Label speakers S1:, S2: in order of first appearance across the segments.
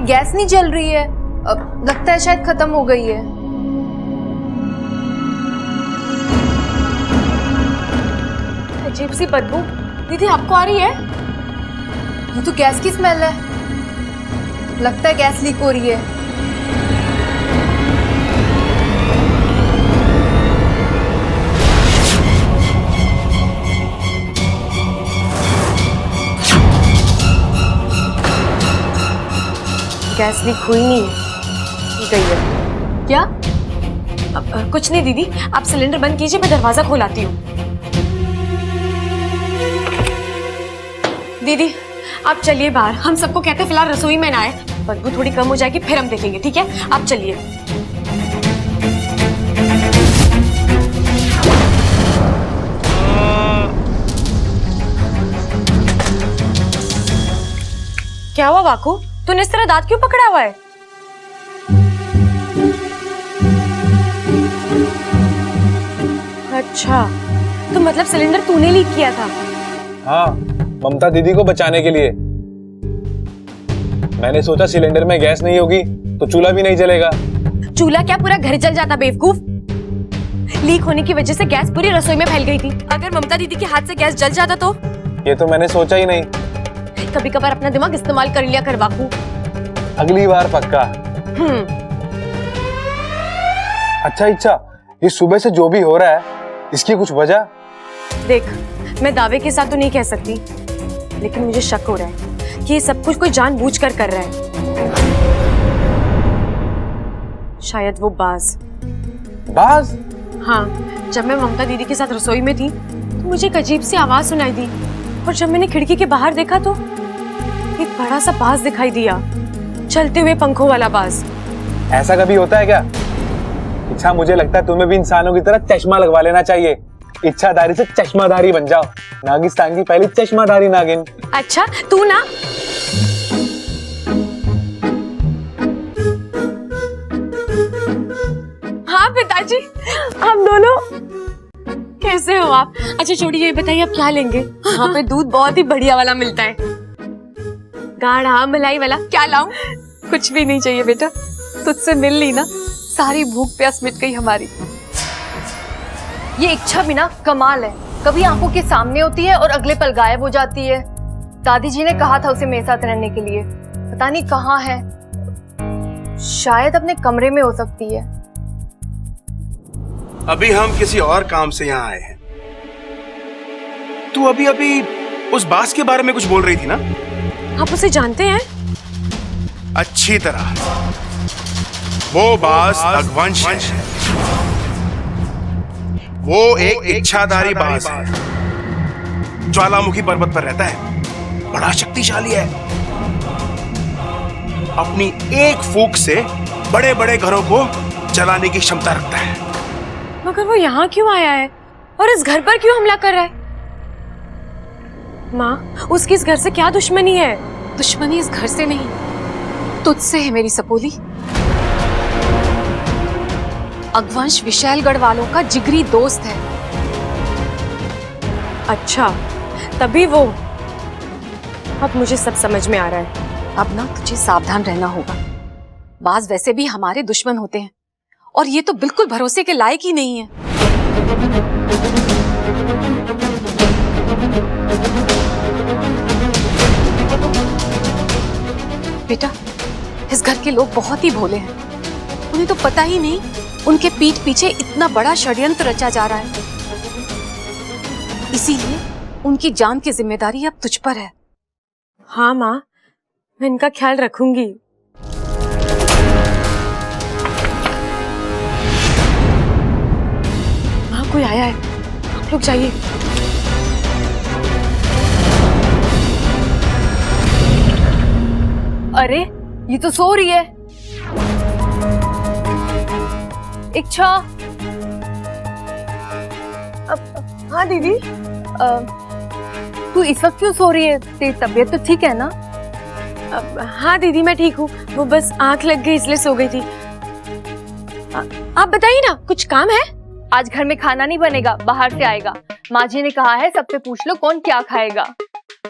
S1: Gas नहीं जल रही है। लगता है शायद खत्म हो गई है।
S2: अजीब सी बदबू दीदी आपको आ रही है?
S1: ये तो गैस की स्मेल है। लगता है गैस लीक हो रही है।
S2: गैस लीक हुई नहीं है, गई है। क्या? कुछ नहीं दीदी, आप सिलेंडर बंद कीजिए, मैं दरवाजा खोलाती हूँ। दीदी आप चलिए बाहर, हम सबको कहते हैं फिलहाल रसोई में ना आए, बदबू थोड़ी कम हो जाएगी फिर हम देखेंगे, ठीक है? आप चलिए। क्या हुआ वाकू, तूने इस तरह दांत क्यों पकड़ा हुआ है? अच्छा, तो मतलब सिलेंडर तूने लीक किया था?
S3: हाँ, ममता दीदी को बचाने के लिए। मैंने सोचा सिलेंडर में गैस नहीं होगी तो चूल्हा भी नहीं जलेगा।
S2: चूल्हा क्या, पूरा घर जल जाता बेवकूफ। लीक होने की वजह से गैस पूरी रसोई में फैल गई थी। अगर ममता दीदी के हाथ से गैस जल जाता तो?
S3: ये तो मैंने सोचा ही नहीं।
S2: कभी कभार अपना दिमाग इस्तेमाल कर लिया कर बापू।
S3: अगली बार पक्का। अच्छा इच्छा, ये सुबह से जो भी हो रहा है इसकी कुछ वजह?
S2: देख, मैं दावे के साथ तो नहीं कह सकती, लेकिन मुझे शक हो रहा है कि ये सब कुछ कोई जानबूझकर कर रहा है। शायद वो बाज। हाँ, जब मैं ममता दीदी के साथ रसोई में थी तो मुझे एक अजीब सी आवाज सुनाई दी, और जब मैंने खिड़की के बाहर देखा तो एक बड़ा सा बाज दिखाई दिया, चलते हुए पंखों वाला बाज।
S3: ऐसा कभी होता है क्या? इच्छा, मुझे लगता है तुम्हें भी इंसानों की तरह चश्मा लगवा लेना चाहिए। इच्छाधारी से चश्माधारी बन जाओ। नागिस्तान की पहली चश्माधारी नागिन।
S2: अच्छा, तू ना। हाँ पिताजी, हम दोनों। कैसे हो आप? अच्छा छोड़िए, ये बताइए आप क्या लेंगे? यहाँ पे दूध बहुत ही बढ़िया वाला मिलता है, गाढ़ा मलाई वाला। क्या लाऊं? कुछ भी नहीं चाहिए बेटा, तुझसे मिल ली ना, सारी भूख प्यास मिट गई हमारी।
S1: ये इच्छा भी ना कमाल है, कभी आंखों के सामने होती है और अगले पल गायब हो जाती है। दादी जी ने कहा था उसे मेरे साथ रहने के लिए, पता नहीं कहाँ है। शायद अपने कमरे में हो सकती है।
S4: अभी हम किसी और काम से यहाँ आए हैं। तू अभी अभी उस बास के बारे में कुछ बोल रही थी ना?
S2: आप उसे जानते हैं?
S4: अच्छी तरह। वो बास अगवंश है। वो एक इच्छाधारी बास है, ज्वालामुखी पर्वत पर रहता है, बड़ा शक्तिशाली है। अपनी एक फूंक से बड़े बड़े घरों को जलाने की क्षमता रखता है।
S2: मगर वो यहाँ क्यों आया है और इस घर पर क्यों हमला कर रहा है? माँ, उसकी इस घर से क्या दुश्मनी है?
S5: दुश्मनी इस घर से नहीं, तुझसे है मेरी सपोली। अगवंश विशालगढ़ वालों का जिगरी दोस्त है।
S2: अच्छा, तभी वो। अब मुझे सब समझ में आ रहा है।
S5: अब ना तुझे सावधान रहना होगा। बाज वैसे भी हमारे दुश्मन होते हैं, और ये तो बिल्कुल भरोसे के लायक ही नहीं है। बेटा, इस घर के लोग बहुत ही भोले हैं। उन्हें तो पता ही नहीं उनके पीठ पीछे इतना बड़ा षड्यंत्र रचा जा रहा है। इसीलिए उनकी जान की जिम्मेदारी अब तुझ पर है।
S2: हाँ माँ, मैं इनका ख्याल रखूंगी। माँ, कोई आया है, आप लोग जाइए।
S1: अरे ये तो सो रही है। इच्छा।
S2: हाँ दीदी।
S1: तू इस वक्त क्यों सो रही है? तेरी तबीयत तो ठीक है ना?
S2: हाँ दीदी, मैं ठीक हूँ, वो बस आंख लग गई इसलिए सो गई थी। आप बताइए ना, कुछ काम है?
S1: आज घर में खाना नहीं बनेगा, बाहर से आएगा। माँ जी ने कहा है सबसे पूछ लो कौन क्या खाएगा।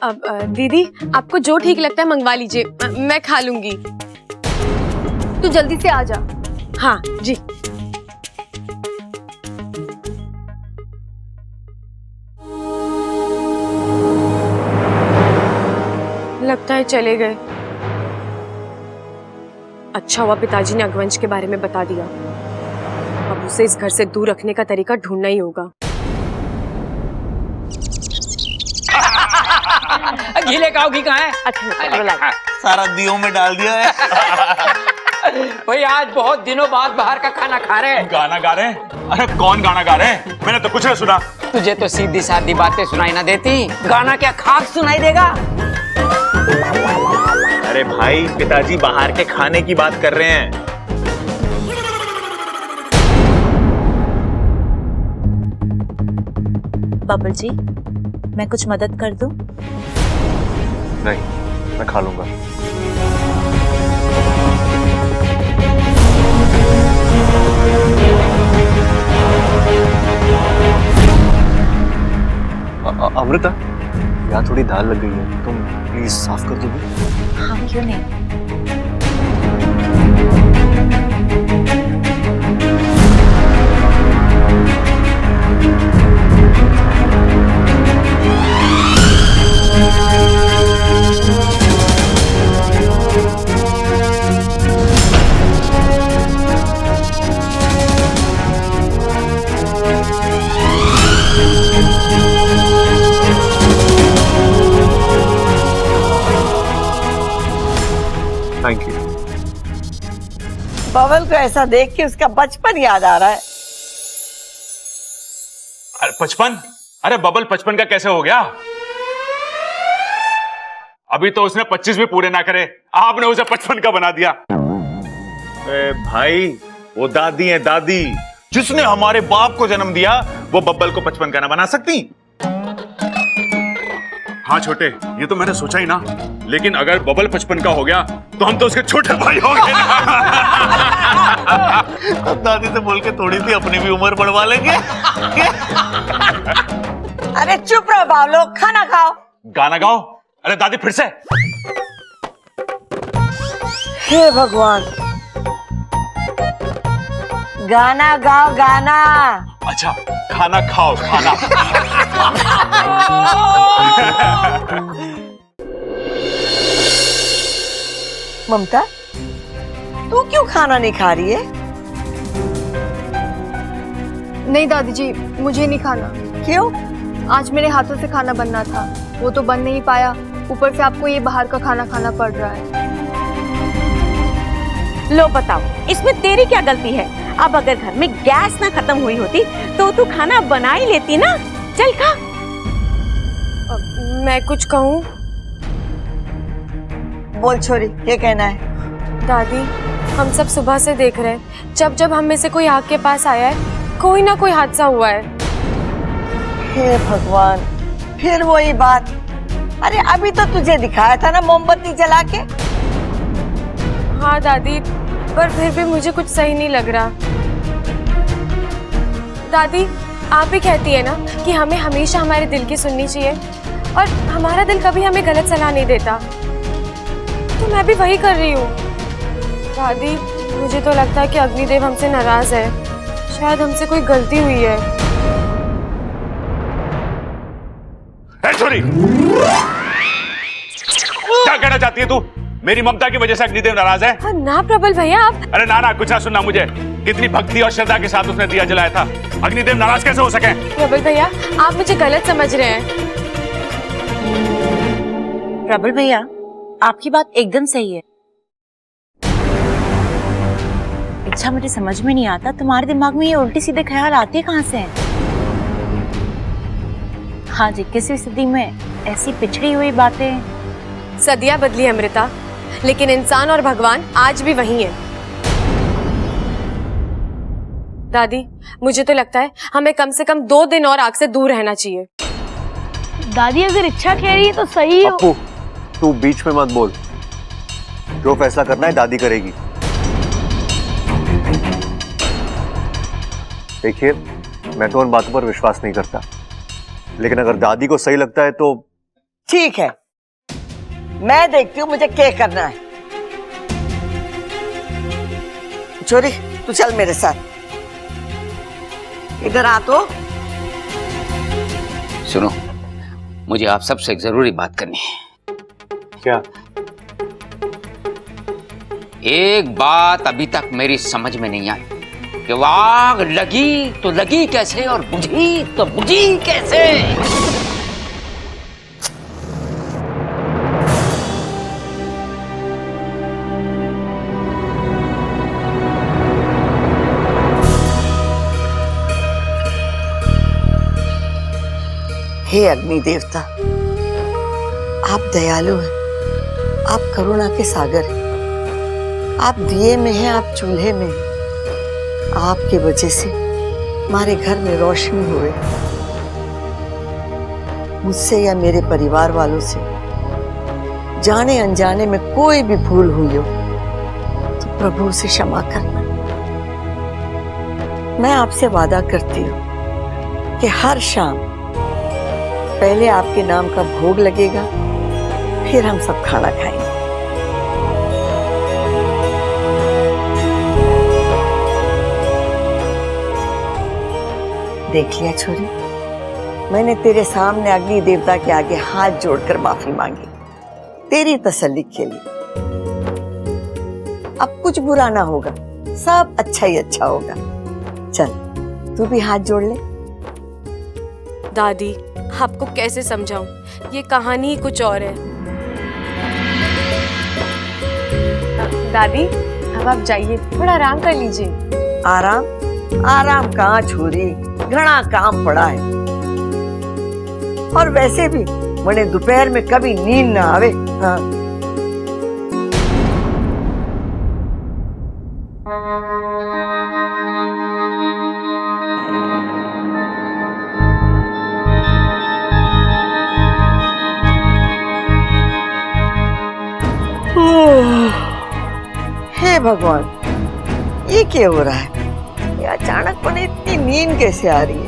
S2: अब दीदी, आपको जो ठीक लगता है मंगवा लीजिए, मैं खा लूंगी।
S1: तू जल्दी से आ जा।
S2: हाँ जी। लगता है चले गए। अच्छा हुआ पिताजी ने अगवंश के बारे में बता दिया। अब उसे इस घर से दूर रखने का तरीका ढूंढना ही होगा।
S6: गीले काऊ घी कहाँ है?
S2: अच्छा
S7: सारा दियों में डाल दिया है।
S6: भाई आज बहुत दिनों बाद बाहर का खाना खा रहे हैं।
S3: गाना गा रहे हैं? अरे कौन गाना गा रहे हैं? मैंने तो कुछ नहीं सुना।
S6: तुझे तो सीधी सादी बातें सुनाई ना देती, गाना क्या खाक सुनाई देगा?
S7: अरे भाई पिताजी बाहर के खाने की बात कर रहे हैं।
S8: बबल जी, मैं कुछ मदद कर दूं?
S7: नहीं, मैं खा लूंगा। अमृता, यहाँ थोड़ी दाल लग गई है, तुम प्लीज साफ कर दोगी?
S8: हाँ, क्यों नहीं।
S7: Thank you.
S9: बबल को ऐसा देख के उसका बचपन याद आ रहा है।
S3: अरे 55? अरे बबल 55 का कैसे हो गया? अभी तो उसने 25 भी पूरे ना करे, आपने उसे 55 का बना दिया।
S7: अरे भाई, वो दादी है दादी, जिसने हमारे बाप को जन्म दिया, वो बब्बल को 55 का ना बना सकती?
S3: हाँ छोटे, ये तो मैंने सोचा ही ना, लेकिन अगर बबल 55 का हो गया तो हम तो उसके छोटे भाई हो गए ना।
S7: तब दादी से बोल के थोड़ी सी अपनी भी उम्र बढ़वा लेंगे।
S9: अरे चुप रहो बावलो, खाना खाओ।
S3: गाना गाओ। अरे दादी फिर से।
S9: हे भगवान, गाना गाओ गाना।
S3: अच्छा, खाना खाओ खाना।
S9: ममता, तू क्यों खाना नहीं खा रही है?
S1: नहीं दादी जी, मुझे नहीं खाना।
S9: क्यों?
S1: आज मेरे हाथों से खाना बनना था, वो तो बन नहीं पाया। ऊपर से आपको ये बाहर का खाना खाना पड़ रहा है।
S8: लो बताओ, इसमें तेरी क्या गलती है? अब अगर घर में गैस ना खत्म हुई होती तो तू खाना बना ही लेती ना। चल खा।
S2: मैं कुछ कहूँ?
S9: बोल छोरी, क्या कहना है?
S2: दादी, हम सब सुबह से देख रहे हैं, जब जब हम में से कोई आग के पास आया है, कोई ना कोई हादसा हुआ है।
S9: हे भगवान, फिर वही बात। अरे अभी तो तुझे दिखाया था ना मोमबत्ती जला के।
S2: हाँ दादी, पर फिर भी मुझे कुछ सही नहीं लग रहा। दादी, आप भी कहती है ना कि हमें हमेशा हमारे दिल की सुननी चाहिए, और हमारा दिल कभी हमें गलत सलाह नहीं देता। तो मैं भी वही कर रही हूँ। दादी, मुझे तो लगता है कि अग्निदेव हमसे नाराज है। शायद हमसे कोई गलती हुई है।
S3: छोरी, क्या कहना चाहती है तू? मेरी ममता की वजह से अग्निदेव नाराज है?
S2: हाँ, ना प्रबल भैया, आप।
S3: अरे ना कुछ ना सुनना मुझे। कितनी भक्ति और श्रद्धा के साथ उसने दिया जलाया था, अग्निदेव नाराज कैसे हो सके?
S2: प्रबल भैया, आप मुझे गलत समझ रहे हैं।
S8: प्रबल भैया, आपकी बात एकदम सही है। अच्छा, मुझे समझ में नहीं आता तुम्हारे दिमाग में ये उल्टी सीधे ख्याल आते कहाँ से हैं? हाँ जी, किसी स्थिति में ऐसी पिछड़ी हुई बातें।
S2: सदियां बदली अमृता, लेकिन इंसान और भगवान आज भी वही है। दादी, मुझे तो लगता है हमें कम से कम 2 दिन और आग से दूर रहना चाहिए।
S8: दादी अगर इच्छा कह रही है तो सही हो।
S7: पप्पू, तू बीच में मत बोल। जो फैसला करना है दादी करेगी। देखिए, मैं तो उन बातों पर विश्वास नहीं करता, लेकिन अगर दादी को सही लगता है तो
S9: ठीक है, मैं देखती हूँ मुझे क्या करना है। छोरी तू चल मेरे साथ, इधर आ तो।
S6: सुनो, मुझे आप सबसे एक जरूरी बात करनी है।
S3: क्या?
S6: एक बात अभी तक मेरी समझ में नहीं आई कि वो आग लगी तो लगी कैसे और बुझी तो बुझी कैसे।
S9: हे अग्नि देवता, आप दयालु हैं, आप करुणा के सागर हैं, आप दिए में हैं, आप चूल्हे में हैं। आपके वजह से हमारे घर में रोशनी हुए। मुझसे या मेरे परिवार वालों से जाने अनजाने में कोई भी भूल हुई हो तो प्रभु से क्षमा करना। मैं आपसे वादा करती हूँ कि हर शाम पहले आपके नाम का भोग लगेगा, फिर हम सब खाना खाएंगे। देख लिया छोरी, मैंने तेरे सामने अग्नि देवता के आगे हाथ जोड़कर माफी मांगी, तेरी तसल्ली के लिए। अब कुछ बुरा ना होगा, सब अच्छा ही अच्छा होगा। चल तू भी हाथ जोड़ ले।
S2: दादी, आपको कैसे समझाऊं, ये कहानी ही कुछ और है। दादी, अब आप जाइए, थोड़ा आराम कर लीजिए।
S9: आराम आराम कहाँ छोरी, घना काम पड़ा है। और वैसे भी मैंने दोपहर में कभी नींद ना आवे। हाँ। हे भगवान, ये क्या हो रहा है? ये अचानक पने इतनी नींद कैसे आ रही है?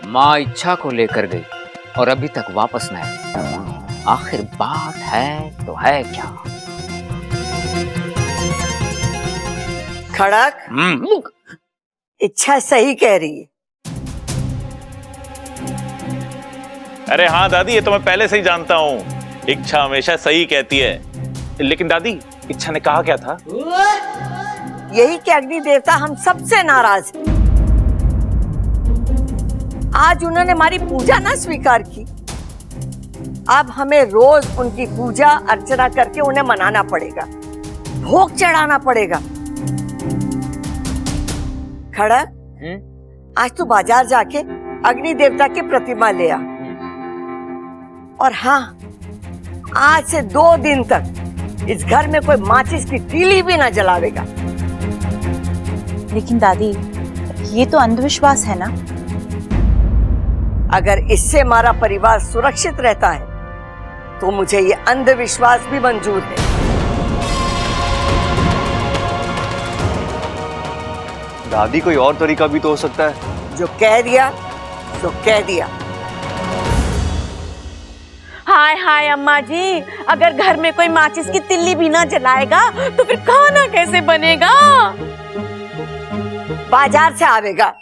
S6: माँ इच्छा को लेकर गई और अभी तक वापस न आई। आखिर बात है तो है क्या?
S9: खड़क, इच्छा सही कह रही है।
S7: अरे हाँ दादी, ये तो मैं पहले से ही जानता हूँ, इच्छा हमेशा सही कहती है। लेकिन दादी, इच्छा ने कहा क्या था?
S9: यही कि अग्नि देवता हम सबसे नाराज हैं। आज उन्होंने हमारी पूजा ना स्वीकार की, अब हमें रोज उनकी पूजा अर्चना करके उन्हें मनाना पड़ेगा, भोग चढ़ाना पड़ेगा। खड़ा, आज तू बाजार जाके अग्नि देवता की प्रतिमा ले आ। और हाँ, आज से 2 दिन तक इस घर में कोई माचिस की तीली भी ना जलावेगा।
S10: लेकिन दादी, ये तो अंधविश्वास है ना?
S9: अगर इससे हमारा परिवार सुरक्षित रहता है तो मुझे ये अंधविश्वास भी मंजूर है।
S11: दादी, कोई और तरीका भी तो हो सकता है।
S9: जो कह दिया तो कह दिया।
S8: हाय हाय अम्मा जी, अगर घर में कोई माचिस की तिल्ली भी ना जलाएगा तो फिर खाना कैसे बनेगा?
S9: बाजार से आवेगा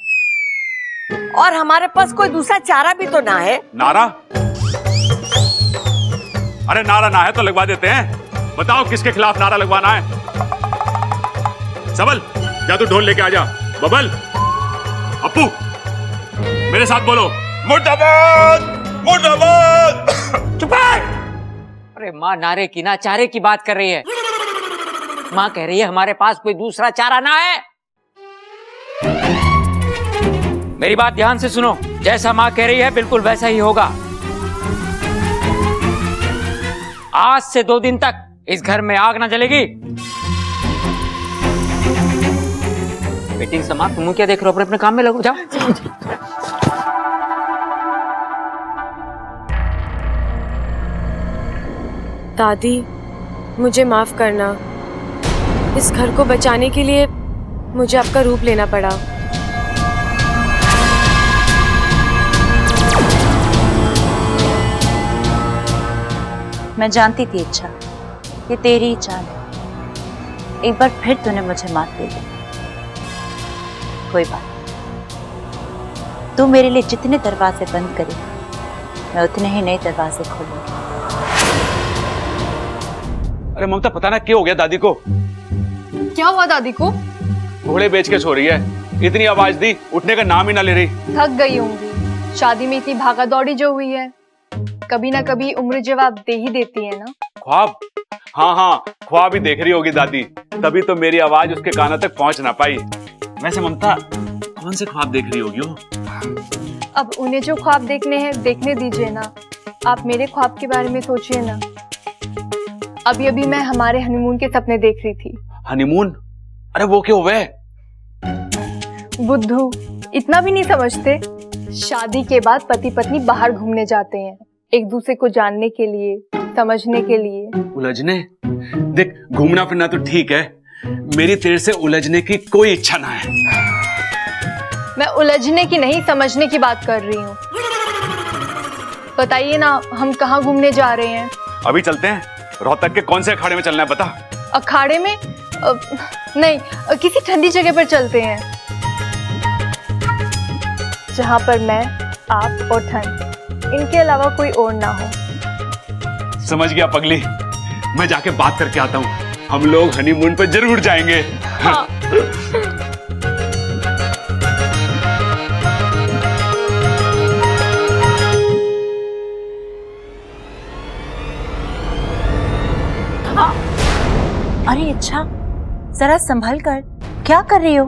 S9: और हमारे पास कोई दूसरा चारा भी तो ना है।
S7: नारा? अरे नारा ना है तो लगवा देते हैं। बताओ किसके खिलाफ नारा लगवाना है? सबल, जा तू ढोल लेके आ जा। बबल, अप्पू, मेरे साथ बोलो, मुर्दाबाद मुर्दाबाद।
S6: चुप है। अरे माँ नारे की ना चारे की बात कर रही है। माँ कह रही है हमारे पास कोई दूसरा चारा ना है। मेरी बात ध्यान से सुनो, जैसा माँ कह रही है बिल्कुल वैसा ही होगा। आज से 2 दिन तक इस घर में आग ना जलेगी। मीटिंग समाप्त। तुम क्या देख रहे हो? अपने अपने काम में लगो, जाओ।
S2: दादी, मुझे माफ करना। इस घर को बचाने के लिए मुझे आपका रूप लेना पड़ा।
S10: मैं जानती थी इच्छा, ये तेरी ही चाल है। एक बार फिर तूने मुझे मात दे दी। कोई बात नहीं। तू मेरे लिए जितने दरवाजे बंद करे, मैं उतने ही नए दरवाजे खोलूंगी।
S3: अरे ममता, पता ना क्या हो गया दादी को।
S1: क्या हुआ दादी को?
S3: घोड़े बेच के सो रही है। इतनी आवाज दी, उठने का नाम ही ना ले रही।
S1: थक गई होंगी, शादी में इतनी भागा दौड़ी जो हुई है। कभी ना कभी उम्र जवाब दे ही देती है ना।
S3: ख्वाब? हाँ हाँ, ख्वाब ही देख रही होगी दादी, तभी तो मेरी आवाज उसके कानों तक पहुंच ना पाई। वैसे ममता, कौन से ख्वाब देख रही होगी वो?
S1: अब उन्हें जो ख्वाब देखने हैं देखने दीजिए ना। आप मेरे ख्वाब के बारे में सोचिए ना। अभी अभी मैं हमारे हनीमून के सपने देख रही थी।
S3: हनीमून? अरे वो क्या हुआ है?
S1: बुद्धू, इतना भी नहीं समझते? शादी के बाद पति पत्नी बाहर घूमने जाते हैं, एक दूसरे को जानने के लिए, समझने के लिए।
S3: उलझने? देख, घूमना फिरना तो ठीक है, मेरी तेरे से उलझने की कोई इच्छा ना है।
S1: मैं उलझने की नहीं, समझने की बात कर रही हूँ। बताइए ना, हम कहाँ घूमने जा रहे हैं?
S3: अभी चलते हैं। रोहतक के कौन से अखाड़े में चलना है बता।
S1: अखाड़े में? नहीं, किसी ठंडी जगह पर चलते हैं, जहाँ पर मैं, आप और ठंड, इनके अलावा कोई और ना हो।
S3: समझ गया पगली, मैं जाके बात करके आता हूँ। हम लोग हनीमून पे जरूर जाएंगे।
S1: हाँ।
S10: अरे अच्छा, जरा संभल कर। क्या कर रही हो?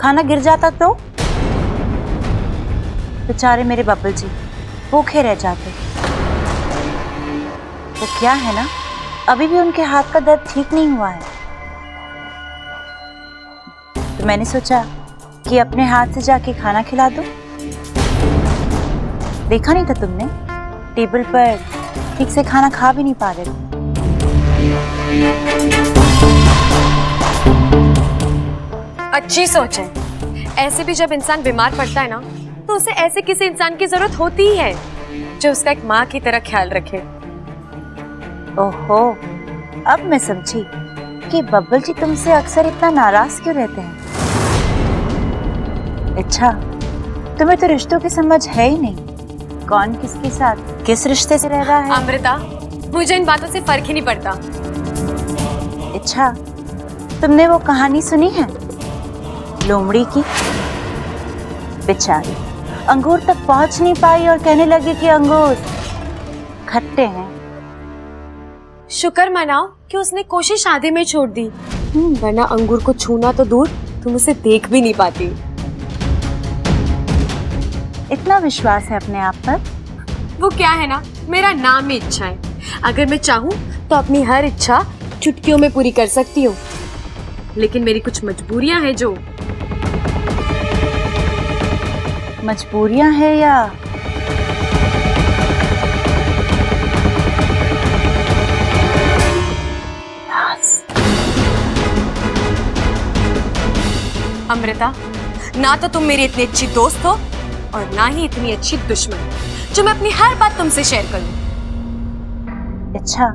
S10: खाना गिर जाता तो? बेचारे मेरे बब्बल जी भूखे रह जाते। तो क्या है ना, अभी भी उनके हाथ का दर्द ठीक नहीं हुआ है। तो मैंने सोचा कि अपने हाथ से जाके खाना खिला दूं। देखा नहीं था तुमने, टेबल पर ठीक से खाना खा भी नहीं पा रहे थे।
S2: अच्छी सोच है। ऐसे भी जब इंसान बीमार पड़ता है ना, तो उसे ऐसे किसी इंसान की जरूरत होती ही है जो उसका एक माँ की तरह ख्याल रखे।
S10: ओहो, अब मैं समझी कि बब्बल जी तुमसे अक्सर इतना नाराज क्यों रहते हैं। अच्छा, तुम्हें तो रिश्तों की समझ है ही नहीं। कौन किसके साथ किस रिश्ते से रह रहा है।
S2: अमृता, मुझे इन बातों से फर्क ही नहीं पड़ता।
S10: अच्छा, तुमने वो कहानी सुनी है लोमड़ी की? बेचारी अंगूर तक पहुंच नहीं पाई और कहने लगी कि अंगूर खट्टे हैं।
S2: शुक्र मनाओ कि उसने कोशिश आधे में छोड़ दी, वरना अंगूर को छूना तो दूर, तुम उसे देख भी नहीं पाती।
S10: इतना विश्वास है अपने आप पर?
S2: वो क्या है ना, मेरा नाम ही इच्छा है। अगर मैं चाहूँ तो अपनी हर इच्छा चुटकियों में पूरी कर सकती हूँ, लेकिन मेरी कुछ मजबूरियां हैं। जो
S10: मजबूरियां हैं या
S2: अमृता, ना तो तुम मेरी इतनी अच्छी दोस्त हो और ना ही इतनी अच्छी दुश्मन जो मैं अपनी हर बात तुमसे शेयर करूं।
S10: अच्छा,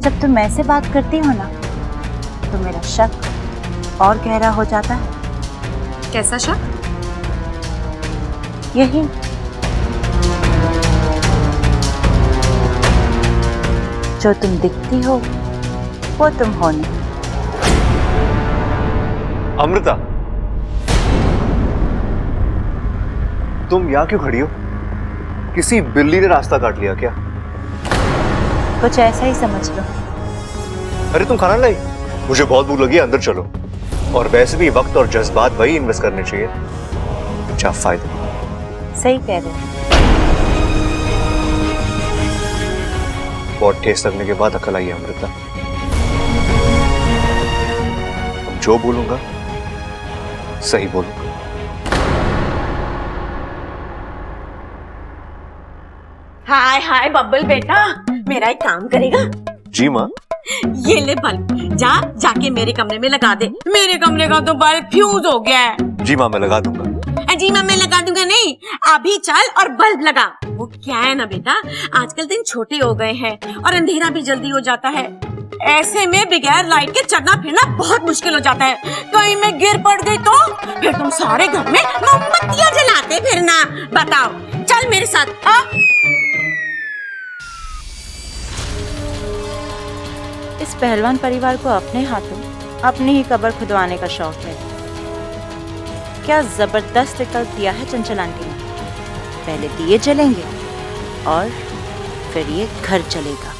S10: जब तुम ऐसे बात करती हो ना, तो मेरा शक और गहरा हो जाता है।
S2: कैसा शक?
S10: यही, जो तुम दिखती हो वो तुम हो नहीं।
S11: अमृता, तुम यहाँ क्यों खड़ी हो? किसी बिल्ली ने रास्ता काट लिया क्या?
S10: कुछ ऐसा ही समझ लो।
S11: अरे तुम खाना लाई? मुझे बहुत भूख लगी है, अंदर चलो। और वैसे भी वक्त और जज्बात वही इन्वेस्ट करने चाहिए जहाँ फायदे।
S10: सही कह रहे हो।
S11: बहुत टेस्ट लगने के बाद अकल आई है अमृता। जो बोलूंगा सही बोलूंगा।
S8: हाय हाय बब्बल बेटा, मेरा एक काम करेगा?
S11: जी माँ।
S8: ये ले बल्ब, जाके मेरे कमरे में लगा दे। मेरे कमरे का तो बल्ब फ्यूज हो गया है।
S11: जी माँ, मैं लगा दूंगा।
S8: जी माँ, मैं लगा दूंगा नहीं, अभी चल और बल्ब लगा। वो क्या है ना बेटा, आजकल दिन छोटे हो गए हैं और अंधेरा भी जल्दी हो जाता है। ऐसे में बगैर लाइट के चलना फिरना बहुत मुश्किल हो जाता है। कहीं मैं गिर पड़ गई तो फिर तुम सारे घर में मोमबत्तियां जलाते फिरना। बताओ, चल मेरे साथ।
S10: इस पहलवान परिवार को अपने हाथों अपनी ही कब्र खुदवाने का शौक है। क्या जबरदस्त विकल्प दिया है चंचल आंटी ने। पहले दिए जलेंगे और फिर ये घर चलेगा।